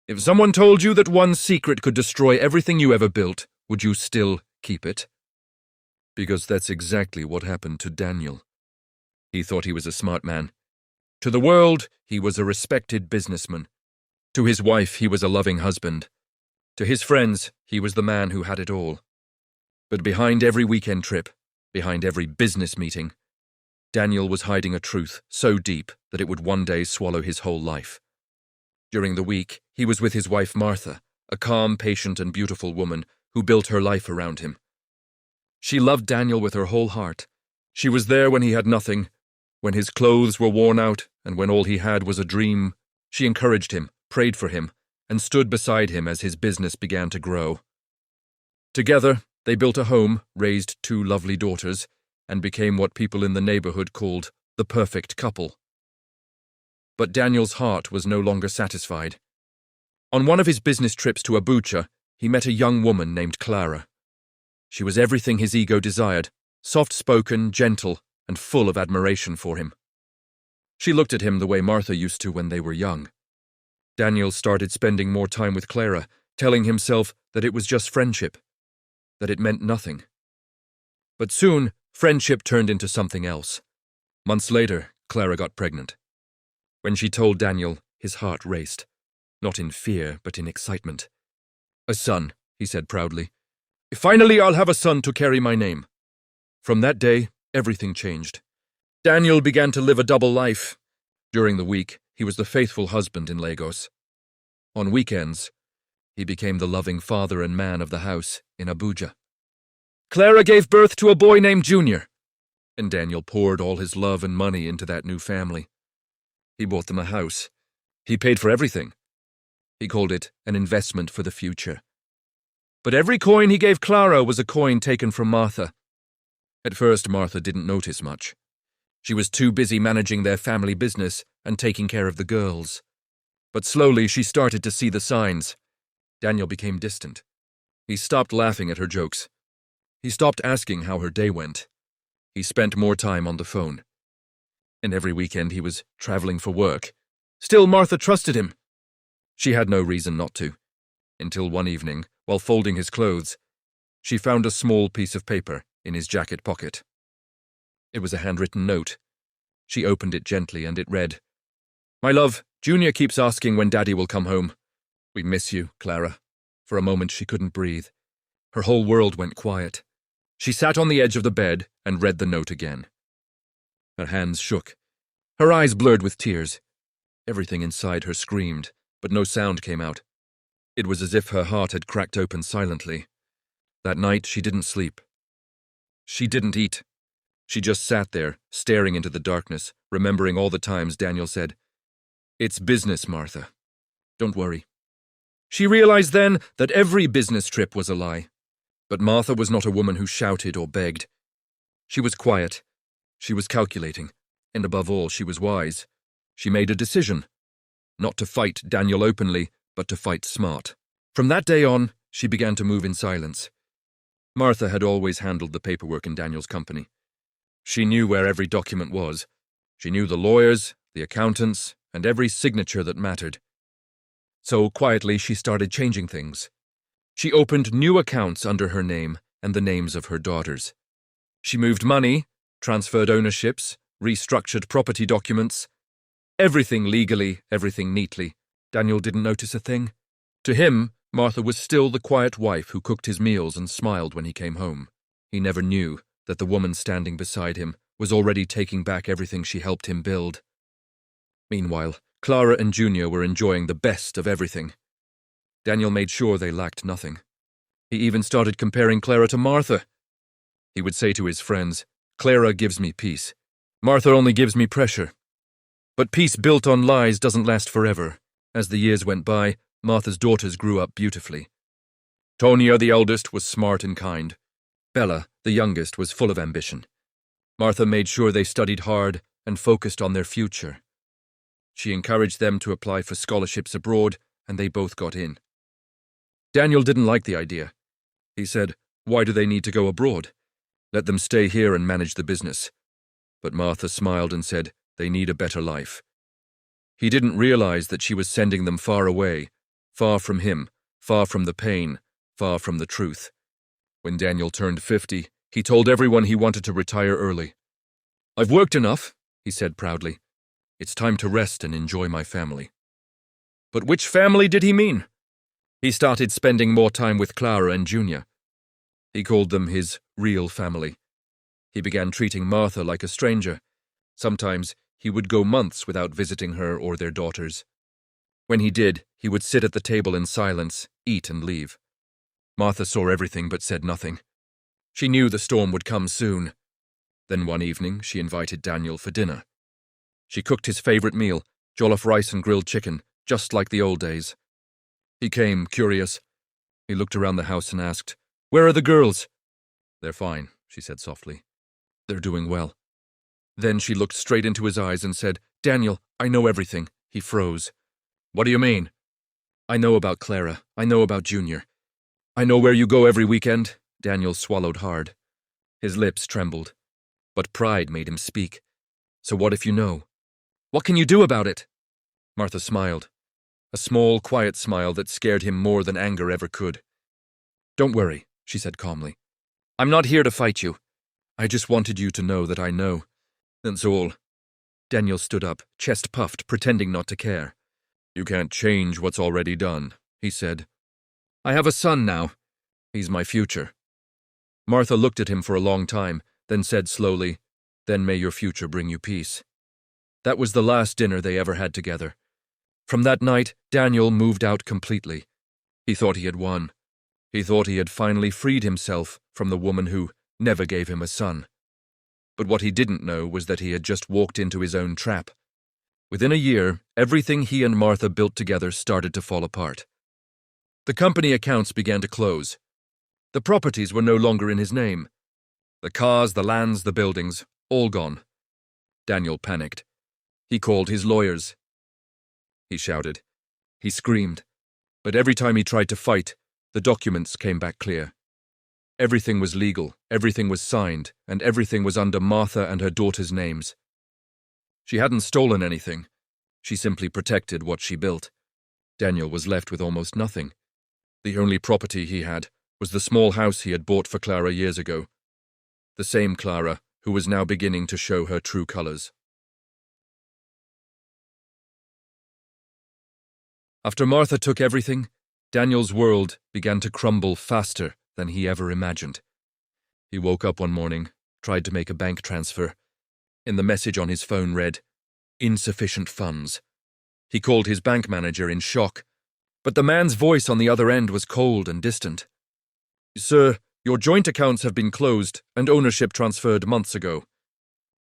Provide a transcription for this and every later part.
If someone told you that one secret could destroy everything you ever built, would you still keep it? Because that's exactly what happened to Daniel. He thought he was a smart man. To the world, he was a respected businessman. To his wife, he was a loving husband. To his friends, he was the man who had it all. But behind every weekend trip, behind every business meeting, Daniel was hiding a truth so deep that it would one day swallow his whole life. During the week, he was with his wife Martha, a calm, patient, and beautiful woman who built her life around him. She loved Daniel with her whole heart. She was there when he had nothing, when his clothes were worn out, and when all he had was a dream. She encouraged him, prayed for him, and stood beside him as his business began to grow. Together, they built a home, raised 2 lovely daughters, and became what people in the neighborhood called the perfect couple. But Daniel's heart was no longer satisfied. On one of his business trips to Abuja, he met a young woman named Clara. She was everything his ego desired, soft-spoken, gentle, and full of admiration for him. She looked at him the way Martha used to when they were young. Daniel started spending more time with Clara, telling himself that it was just friendship, that it meant nothing. But soon, friendship turned into something else. Months later, Clara got pregnant. When she told Daniel, his heart raced, not in fear, but in excitement. "A son," he said proudly. "Finally, I'll have a son to carry my name." From that day, everything changed. Daniel began to live a double life. During the week, he was the faithful husband in Lagos. On weekends, he became the loving father and man of the house in Abuja. Clara gave birth to a boy named Junior, and Daniel poured all his love and money into that new family. He bought them a house. He paid for everything. He called it an investment for the future. But every coin he gave Clara was a coin taken from Martha. At first, Martha didn't notice much. She was too busy managing their family business and taking care of the girls. But slowly she started to see the signs. Daniel became distant. He stopped laughing at her jokes. He stopped asking how her day went. He spent more time on the phone. And every weekend he was traveling for work. Still, Martha trusted him. She had no reason not to. Until one evening, while folding his clothes, she found a small piece of paper in his jacket pocket. It was a handwritten note. She opened it gently and it read, "My love, Junior keeps asking when Daddy will come home. We miss you, Clara." For a moment she couldn't breathe. Her whole world went quiet. She sat on the edge of the bed and read the note again. Her hands shook. Her eyes blurred with tears. Everything inside her screamed, but no sound came out. It was as if her heart had cracked open silently. That night she didn't sleep. She didn't eat. She just sat there, staring into the darkness, remembering all the times Daniel said, "It's business, Martha. Don't worry." She realized then that every business trip was a lie. But Martha was not a woman who shouted or begged. She was quiet. She was calculating. And above all, she was wise. She made a decision. Not to fight Daniel openly, but to fight smart. From that day on, she began to move in silence. Martha had always handled the paperwork in Daniel's company. She knew where every document was. She knew the lawyers, the accountants, and every signature that mattered. So quietly she started changing things. She opened new accounts under her name and the names of her daughters. She moved money, transferred ownerships, restructured property documents. Everything legally, everything neatly. Daniel didn't notice a thing. To him, Martha was still the quiet wife who cooked his meals and smiled when he came home. He never knew that the woman standing beside him was already taking back everything she helped him build. Meanwhile, Clara and Junior were enjoying the best of everything. Daniel made sure they lacked nothing. He even started comparing Clara to Martha. He would say to his friends, "Clara gives me peace. Martha only gives me pressure." But peace built on lies doesn't last forever. As the years went by, Martha's daughters grew up beautifully. Tonia, the eldest, was smart and kind. Bella, the youngest, was full of ambition. Martha made sure they studied hard and focused on their future. She encouraged them to apply for scholarships abroad, and they both got in. Daniel didn't like the idea. He said, "Why do they need to go abroad? Let them stay here and manage the business." But Martha smiled and said, "They need a better life." He didn't realize that she was sending them far away, far from him, far from the pain, far from the truth. When Daniel turned 50, he told everyone he wanted to retire early. "I've worked enough," he said proudly. "It's time to rest and enjoy my family." But which family did he mean? He started spending more time with Clara and Junior. He called them his real family. He began treating Martha like a stranger. Sometimes he would go months without visiting her or their daughters. When he did, he would sit at the table in silence, eat and leave. Martha saw everything but said nothing. She knew the storm would come soon. Then one evening, she invited Daniel for dinner. She cooked his favorite meal, jollof rice and grilled chicken, just like the old days. He came, curious. He looked around the house and asked, "Where are the girls?" "They're fine," she said softly. "They're doing well." Then she looked straight into his eyes and said, "Daniel, I know everything." He froze. "What do you mean?" "I know about Clara. I know about Junior. I know where you go every weekend." Daniel swallowed hard. His lips trembled. But pride made him speak. "So what if you know? What can you do about it?" Martha smiled. A small, quiet smile that scared him more than anger ever could. "Don't worry," she said calmly. "I'm not here to fight you. I just wanted you to know that I know. That's all." Daniel stood up, chest puffed, pretending not to care. "You can't change what's already done," he said. "I have a son now. He's my future." Martha looked at him for a long time, then said slowly, "Then may your future bring you peace." That was the last dinner they ever had together. From that night, Daniel moved out completely. He thought he had won. He thought he had finally freed himself from the woman who never gave him a son. But what he didn't know was that he had just walked into his own trap. Within a year, everything he and Martha built together started to fall apart. The company accounts began to close. The properties were no longer in his name. The cars, the lands, the buildings, all gone. Daniel panicked. He called his lawyers. He shouted. He screamed. But every time he tried to fight, the documents came back clear. Everything was legal, everything was signed, and everything was under Martha and her daughter's names. She hadn't stolen anything. She simply protected what she built. Daniel was left with almost nothing. The only property he had was the small house he had bought for Clara years ago. The same Clara who was now beginning to show her true colors. After Martha took everything, Daniel's world began to crumble faster than he ever imagined. He woke up one morning, tried to make a bank transfer. In the message on his phone read, "Insufficient funds." He called his bank manager in shock, but the man's voice on the other end was cold and distant. "Sir, your joint accounts have been closed and ownership transferred months ago.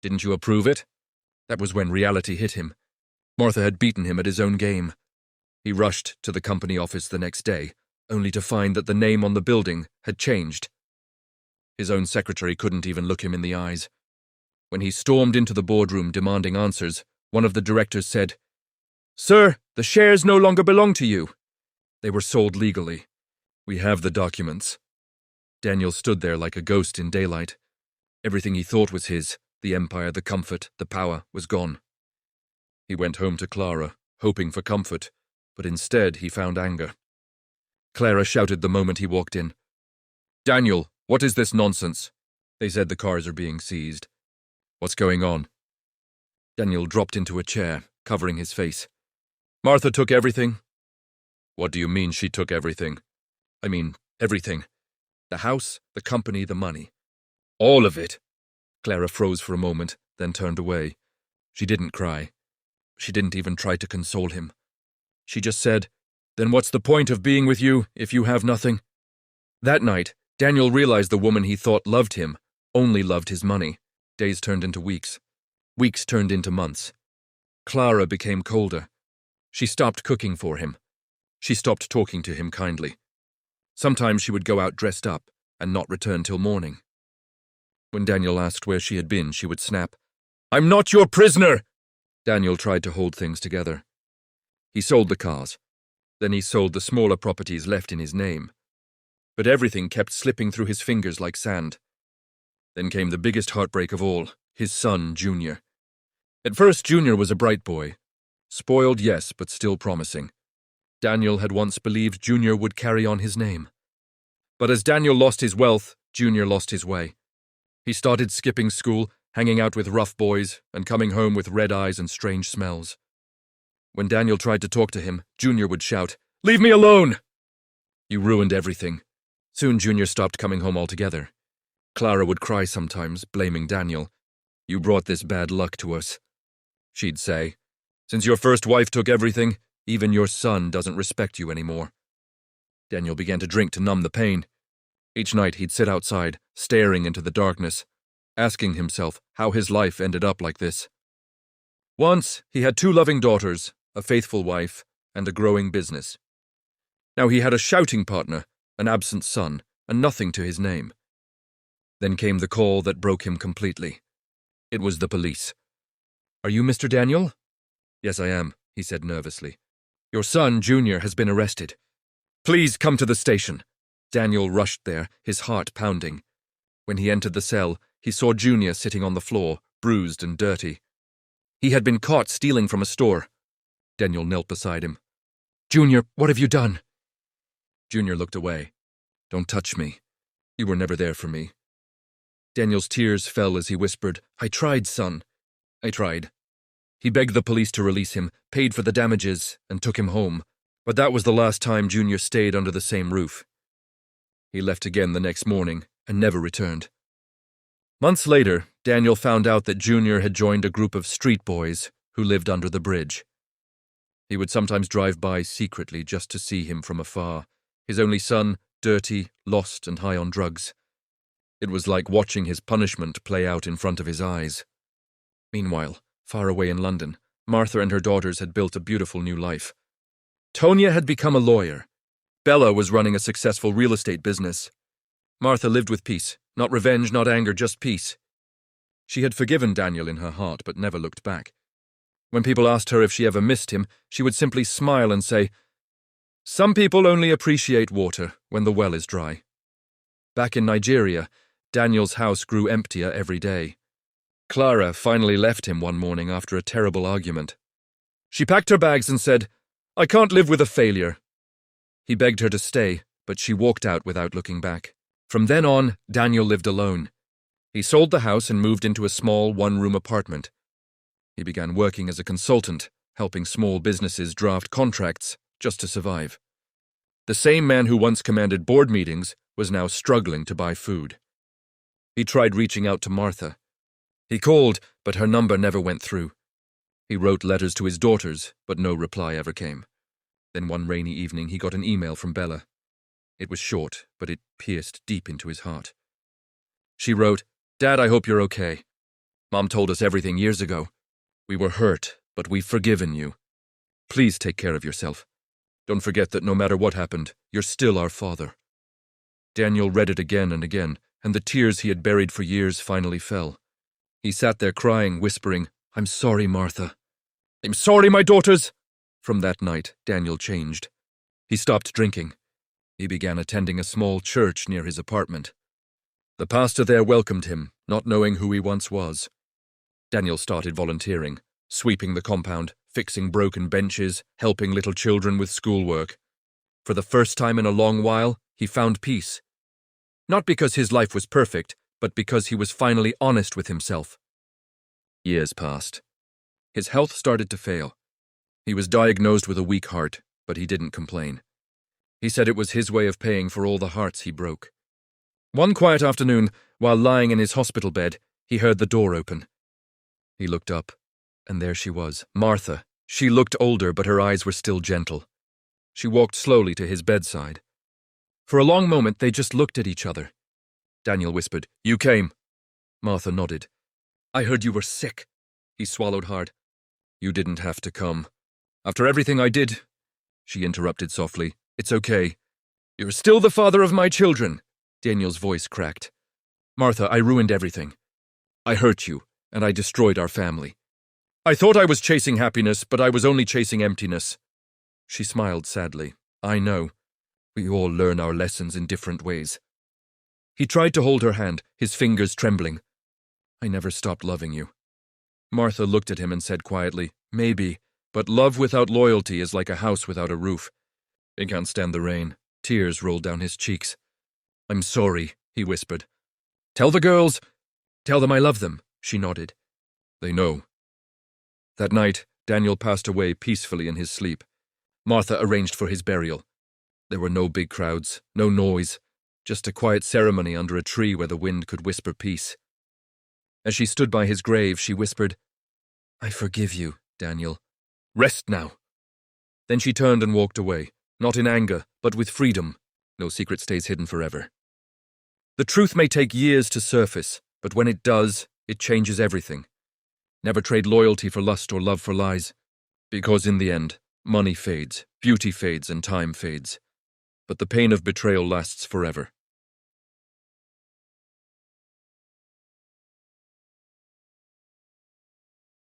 Didn't you approve it?" That was when reality hit him. Martha had beaten him at his own game. He rushed to the company office the next day, only to find that the name on the building had changed. His own secretary couldn't even look him in the eyes. When he stormed into the boardroom demanding answers, one of the directors said, "Sir, the shares no longer belong to you. They were sold legally. We have the documents." Daniel stood there like a ghost in daylight. Everything he thought was his, the empire, the comfort, the power, was gone. He went home to Clara, hoping for comfort, but instead he found anger. Clara shouted the moment he walked in. "Daniel, what is this nonsense? They said the cars are being seized. What's going on?" Daniel dropped into a chair, covering his face. "Martha took everything." "What do you mean she took everything?" "I mean, everything. The house, the company, the money. All of it." Clara froze for a moment, then turned away. She didn't cry. She didn't even try to console him. She just said, "Then what's the point of being with you if you have nothing?" That night, Daniel realized the woman he thought loved him only loved his money. Days turned into weeks. Weeks turned into months. Clara became colder. She stopped cooking for him. She stopped talking to him kindly. Sometimes she would go out dressed up and not return till morning. When Daniel asked where she had been, she would snap, "I'm not your prisoner!" Daniel tried to hold things together. He sold the cars. Then he sold the smaller properties left in his name. But everything kept slipping through his fingers like sand. Then came the biggest heartbreak of all, his son, Junior. At first, Junior was a bright boy. Spoiled, yes, but still promising. Daniel had once believed Junior would carry on his name. But as Daniel lost his wealth, Junior lost his way. He started skipping school, hanging out with rough boys, and coming home with red eyes and strange smells. When Daniel tried to talk to him, Junior would shout, "Leave me alone!" You ruined everything. Soon Junior stopped coming home altogether. Clara would cry sometimes, blaming Daniel. "You brought this bad luck to us." She'd say, "Since your first wife took everything, even your son doesn't respect you anymore." Daniel began to drink to numb the pain. Each night he'd sit outside, staring into the darkness, asking himself how his life ended up like this. Once, he had 2 loving daughters, a faithful wife, and a growing business. Now he had a shouting partner, an absent son, and nothing to his name. Then came the call that broke him completely. It was the police. "Are you Mr. Daniel?" "Yes, I am," he said nervously. "Your son, Junior, has been arrested. Please come to the station." Daniel rushed there, his heart pounding. When he entered the cell, he saw Junior sitting on the floor, bruised and dirty. He had been caught stealing from a store. Daniel knelt beside him. "Junior, what have you done?" Junior looked away. "Don't touch me. You were never there for me." Daniel's tears fell as he whispered, "I tried, son. I tried." He begged the police to release him, paid for the damages, and took him home. But that was the last time Junior stayed under the same roof. He left again the next morning and never returned. Months later, Daniel found out that Junior had joined a group of street boys who lived under the bridge. He would sometimes drive by secretly just to see him from afar, his only son, dirty, lost, and high on drugs. It was like watching his punishment play out in front of his eyes. Meanwhile, far away in London, Martha and her daughters had built a beautiful new life. Tonya had become a lawyer. Bella was running a successful real estate business. Martha lived with peace, not revenge, not anger, just peace. She had forgiven Daniel in her heart, but never looked back. When people asked her if she ever missed him, she would simply smile and say, "Some people only appreciate water when the well is dry." Back in Nigeria, Daniel's house grew emptier every day. Clara finally left him one morning after a terrible argument. She packed her bags and said, "I can't live with a failure." He begged her to stay, but she walked out without looking back. From then on, Daniel lived alone. He sold the house and moved into a small one-room apartment. He began working as a consultant, helping small businesses draft contracts just to survive. The same man who once commanded board meetings was now struggling to buy food. He tried reaching out to Martha. He called, but her number never went through. He wrote letters to his daughters, but no reply ever came. Then one rainy evening he got an email from Bella. It was short, but it pierced deep into his heart. She wrote, "Dad, I hope you're okay. Mom told us everything years ago. We were hurt, but we've forgiven you. Please take care of yourself. Don't forget that no matter what happened, you're still our father." Daniel read it again and again, and the tears he had buried for years finally fell. He sat there crying, whispering, "I'm sorry, Martha. I'm sorry, my daughters." From that night, Daniel changed. He stopped drinking. He began attending a small church near his apartment. The pastor there welcomed him, not knowing who he once was. Daniel started volunteering, sweeping the compound, fixing broken benches, helping little children with schoolwork. For the first time in a long while, he found peace. Not because his life was perfect, but because he was finally honest with himself. Years passed. His health started to fail. He was diagnosed with a weak heart, but he didn't complain. He said it was his way of paying for all the hearts he broke. One quiet afternoon, while lying in his hospital bed, he heard the door open. He looked up, and there she was, Martha. She looked older, but her eyes were still gentle. She walked slowly to his bedside. For a long moment, they just looked at each other. Daniel whispered, "You came." Martha nodded. "I heard you were sick." He swallowed hard. "You didn't have to come. After everything I did," she interrupted softly, "it's okay. You're still the father of my children." Daniel's voice cracked. "Martha, I ruined everything. I hurt you, and I destroyed our family. I thought I was chasing happiness, but I was only chasing emptiness." She smiled sadly. "I know. We all learn our lessons in different ways." He tried to hold her hand, his fingers trembling. "I never stopped loving you." Martha looked at him and said quietly, "Maybe, but love without loyalty is like a house without a roof. He can't stand the rain. Tears rolled down his cheeks. I'm sorry, he whispered. Tell the girls. Tell them I love them, she nodded. They know. That night, Daniel passed away peacefully in his sleep. Martha arranged for his burial. There were no big crowds, no noise, just a quiet ceremony under a tree where the wind could whisper peace. As she stood by his grave, she whispered, I forgive you, Daniel. Rest now. Then she turned and walked away, not in anger, but with freedom. No secret stays hidden forever. The truth may take years to surface, but when it does, it changes everything. Never trade loyalty for lust or love for lies, because in the end, money fades, beauty fades, and time fades. But the pain of betrayal lasts forever.